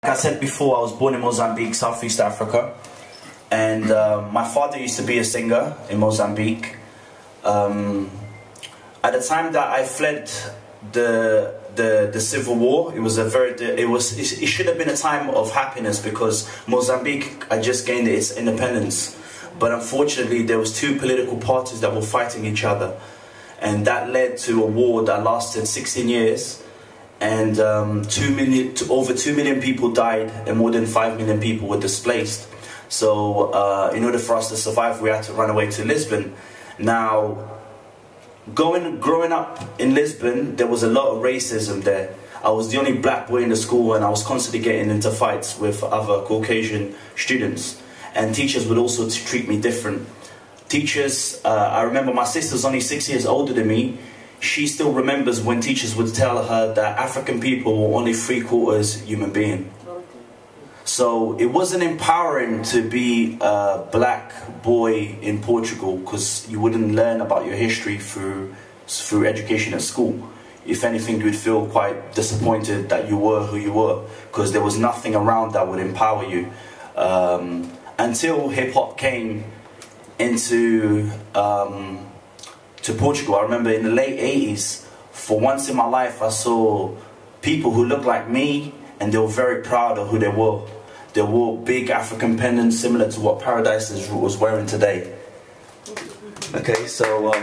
Like I said before, I was born in Mozambique, Southeast Africa, and my father used to be a singer in Mozambique. At the time that I fled the civil war, it should have been a time of happiness because Mozambique had just gained its independence, but unfortunately there was two political parties that were fighting each other, and that led to a war that lasted 16 years. And over 2 million people died and more than 5 million people were displaced. So in order for us to survive, we had to run away to Lisbon. Now, growing up in Lisbon, there was a lot of racism there. I was the only black boy in the school, and I was constantly getting into fights with other Caucasian students. And teachers would also treat me different. Teachers, I remember my sister's only 6 years older than me. She still remembers when teachers would tell her that African people were only 3/4 human being. So it wasn't empowering to be a black boy in Portugal because you wouldn't learn about your history through education at school. If anything, you'd feel quite disappointed that you were who you were because there was nothing around that would empower you. Until hip-hop came into to Portugal. I remember in the late 80s, for once in my life, I saw people who looked like me and they were very proud of who they were. They wore big African pendants similar to what Paradise was wearing today. Okay, so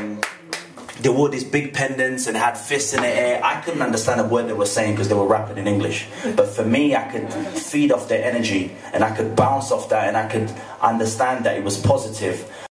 they wore these big pendants and had fists in the air. I couldn't understand a word they were saying because they were rapping in English. But for me, I could feed off their energy and I could bounce off that and I could understand that it was positive.